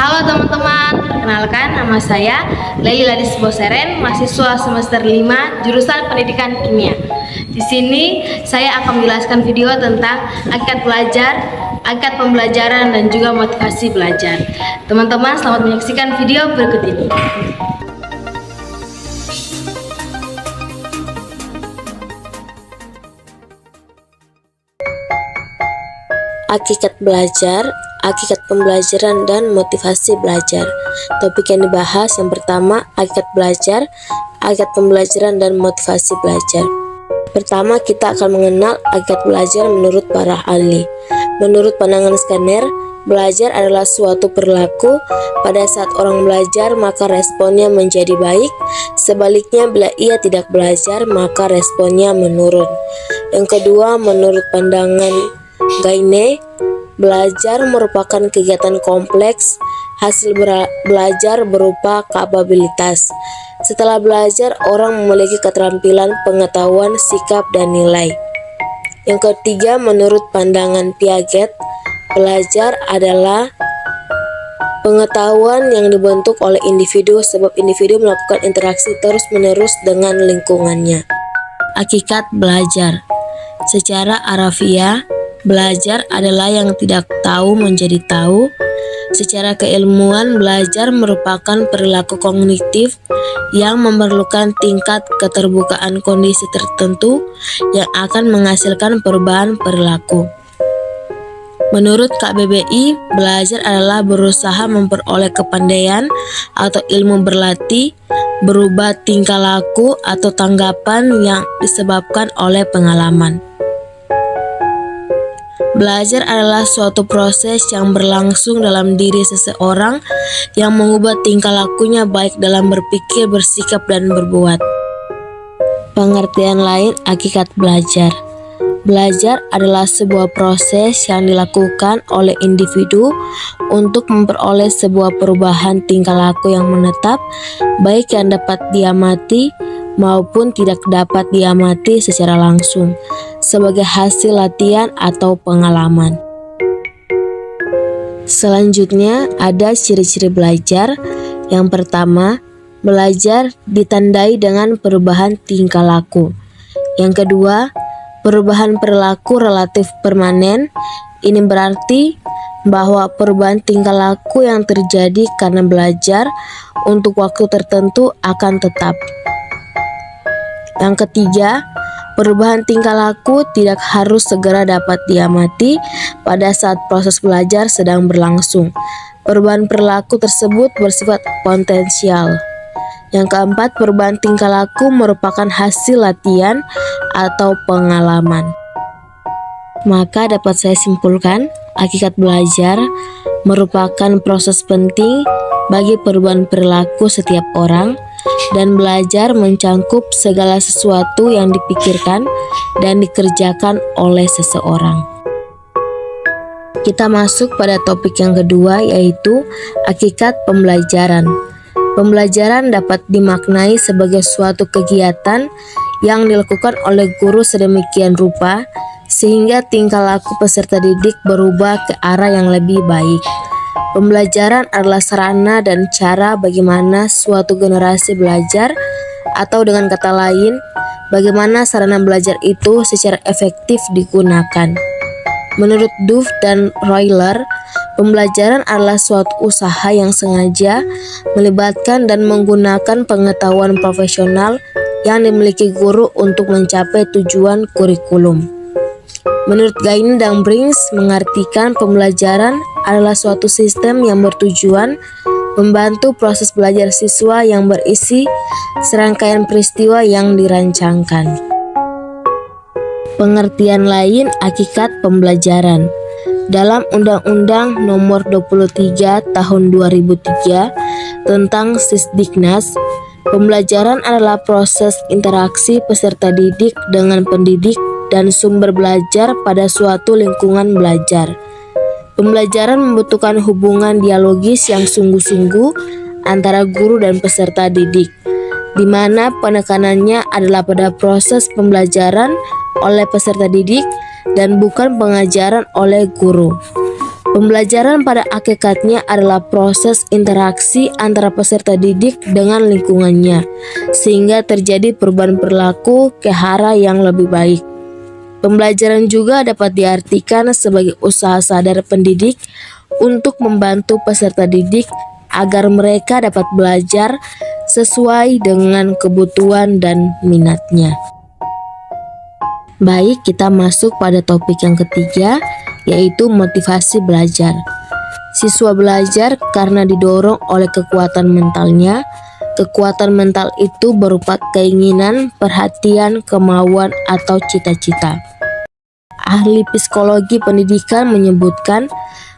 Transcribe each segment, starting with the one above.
Halo teman-teman, perkenalkan nama saya Leili Ladis Boseren, mahasiswa semester 5 jurusan Pendidikan Kimia. Di sini saya akan menjelaskan video tentang hakikat belajar, hakikat pembelajaran dan juga motivasi belajar. Teman-teman, selamat menyaksikan video berikut ini. Hakikat belajar, hakikat pembelajaran, dan motivasi belajar. Topik yang dibahas yang pertama, hakikat belajar, hakikat pembelajaran, dan motivasi belajar. Pertama, kita akan mengenal hakikat belajar menurut para ahli. Menurut pandangan Skinner, belajar adalah suatu perilaku. Pada saat orang belajar, maka responnya menjadi baik. Sebaliknya, bila ia tidak belajar, maka responnya menurun. Yang kedua, menurut pandangan Gaine, belajar merupakan kegiatan kompleks. Hasil belajar berupa kapabilitas. Setelah belajar, orang memiliki keterampilan, pengetahuan, sikap, dan nilai. Yang ketiga, menurut pandangan Piaget, belajar adalah pengetahuan yang dibentuk oleh individu sebab individu melakukan interaksi terus-menerus dengan lingkungannya. Hakikat belajar. Secara harafiah, belajar adalah yang tidak tahu menjadi tahu. Secara keilmuan, belajar merupakan perilaku kognitif yang memerlukan tingkat keterbukaan kondisi tertentu yang akan menghasilkan perubahan perilaku. Menurut KBBI, belajar adalah berusaha memperoleh kepandaian atau ilmu berlatih, berubah tingkah laku atau tanggapan yang disebabkan oleh pengalaman. Belajar adalah suatu proses yang berlangsung dalam diri seseorang yang mengubah tingkah lakunya baik dalam berpikir, bersikap, dan berbuat. Pengertian lain hakikat belajar. Belajar adalah sebuah proses yang dilakukan oleh individu untuk memperoleh sebuah perubahan tingkah laku yang menetap, baik yang dapat diamati maupun tidak dapat diamati secara langsung, sebagai hasil latihan atau pengalaman. Selanjutnya, ada ciri-ciri belajar. Yang pertama, belajar ditandai dengan perubahan tingkah laku. Yang kedua, perubahan perilaku relatif permanen. Ini berarti bahwa perubahan tingkah laku yang terjadi karena belajar untuk waktu tertentu akan tetap. Yang ketiga, perubahan tingkah laku tidak harus segera dapat diamati pada saat proses belajar sedang berlangsung. Perubahan perilaku tersebut bersifat potensial. Yang keempat, perubahan tingkah laku merupakan hasil latihan atau pengalaman. Maka dapat saya simpulkan, hakikat belajar merupakan proses penting bagi perubahan perilaku setiap orang, dan belajar mencangkup segala sesuatu yang dipikirkan dan dikerjakan oleh seseorang. Kita masuk pada topik yang kedua, yaitu hakikat pembelajaran. Pembelajaran dapat dimaknai sebagai suatu kegiatan yang dilakukan oleh guru sedemikian rupa sehingga tingkah laku peserta didik berubah ke arah yang lebih baik. Pembelajaran adalah sarana dan cara bagaimana suatu generasi belajar, atau dengan kata lain, bagaimana sarana belajar itu secara efektif digunakan. Menurut Duff dan Royler, pembelajaran adalah suatu usaha yang sengaja melibatkan dan menggunakan pengetahuan profesional yang dimiliki guru untuk mencapai tujuan kurikulum. Menurut Gaine dan Briggs, mengartikan pembelajaran adalah suatu sistem yang bertujuan membantu proses belajar siswa yang berisi serangkaian peristiwa yang dirancangkan. Pengertian lain hakikat pembelajaran. Dalam Undang-Undang Nomor 23 Tahun 2003 tentang Sisdiknas, pembelajaran adalah proses interaksi peserta didik dengan pendidik dan sumber belajar pada suatu lingkungan belajar. Pembelajaran membutuhkan hubungan dialogis yang sungguh-sungguh antara guru dan peserta didik, di mana penekanannya adalah pada proses pembelajaran oleh peserta didik dan bukan pengajaran oleh guru. Pembelajaran pada hakikatnya adalah proses interaksi antara peserta didik dengan lingkungannya, sehingga terjadi perubahan perilaku ke arah yang lebih baik. Pembelajaran juga dapat diartikan sebagai usaha sadar pendidik untuk membantu peserta didik agar mereka dapat belajar sesuai dengan kebutuhan dan minatnya. Baik, kita masuk pada topik yang ketiga, yaitu motivasi belajar. Siswa belajar karena didorong oleh kekuatan mentalnya. Kekuatan mental itu berupa keinginan, perhatian, kemauan, atau cita-cita. Ahli psikologi pendidikan menyebutkan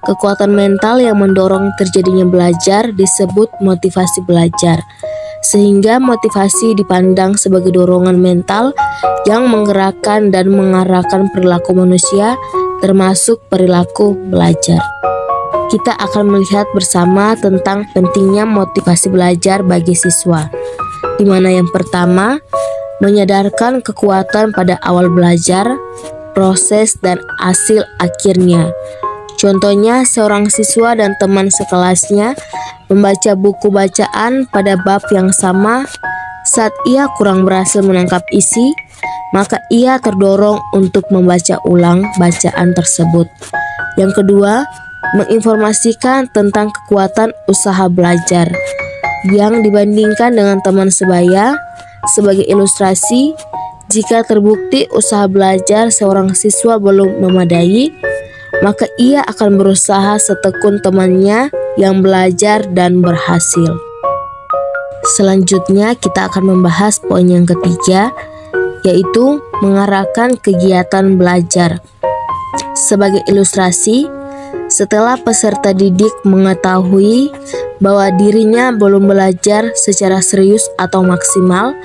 kekuatan mental yang mendorong terjadinya belajar disebut motivasi belajar. Sehingga motivasi dipandang sebagai dorongan mental yang menggerakkan dan mengarahkan perilaku manusia, termasuk perilaku belajar. Kita akan melihat bersama tentang pentingnya motivasi belajar bagi siswa, di mana yang pertama, menyadarkan kekuatan pada awal belajar, proses dan hasil akhirnya. Contohnya, seorang siswa dan teman sekelasnya membaca buku bacaan pada bab yang sama. Saat ia kurang berhasil menangkap isi, maka ia terdorong untuk membaca ulang bacaan tersebut. Yang kedua, menginformasikan tentang kekuatan usaha belajar yang dibandingkan dengan teman sebaya. Sebagai ilustrasi, jika terbukti usaha belajar seorang siswa belum memadai, maka ia akan berusaha setekun temannya yang belajar dan berhasil. Selanjutnya kita akan membahas poin yang ketiga, yaitu mengarahkan kegiatan belajar. Sebagai ilustrasi, setelah peserta didik mengetahui bahwa dirinya belum belajar secara serius atau maksimal,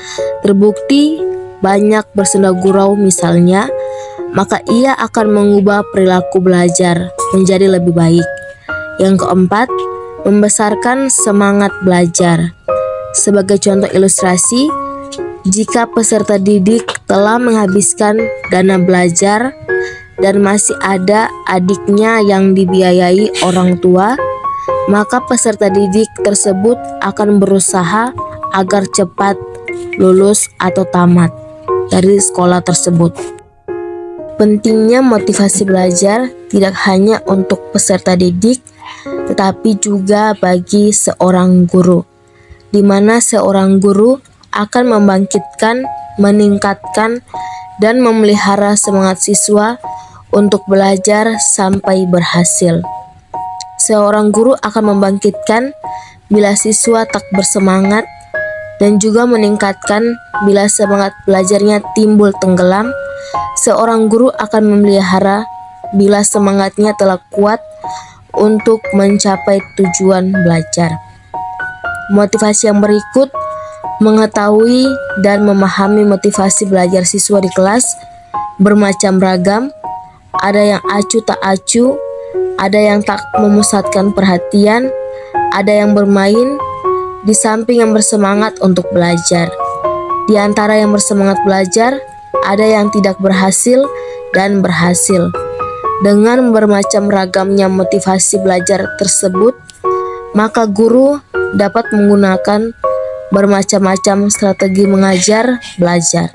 terbukti banyak bersenda gurau misalnya, maka ia akan mengubah perilaku belajar menjadi lebih baik. Yang keempat, membesarkan semangat belajar. Sebagai contoh ilustrasi, jika peserta didik telah menghabiskan dana belajar dan masih ada adiknya yang dibiayai orang tua, maka peserta didik tersebut akan berusaha agar cepat lulus atau tamat dari sekolah tersebut. Pentingnya motivasi belajar tidak hanya untuk peserta didik, tetapi juga bagi seorang guru, di mana seorang guru akan membangkitkan, meningkatkan, dan memelihara semangat siswa untuk belajar sampai berhasil. Seorang guru akan membangkitkan bila siswa tak bersemangat dan juga meningkatkan bila semangat belajarnya timbul tenggelam. Seorang guru akan memelihara bila semangatnya telah kuat untuk mencapai tujuan belajar. Motivasi yang berikut, mengetahui dan memahami motivasi belajar siswa di kelas bermacam ragam. Ada yang acuh tak acuh, ada yang tak memusatkan perhatian, ada yang bermain, di samping yang bersemangat untuk belajar. Di antara yang bersemangat belajar, ada yang tidak berhasil dan berhasil. Dengan bermacam ragamnya motivasi belajar tersebut, maka guru dapat menggunakan bermacam-macam strategi mengajar belajar.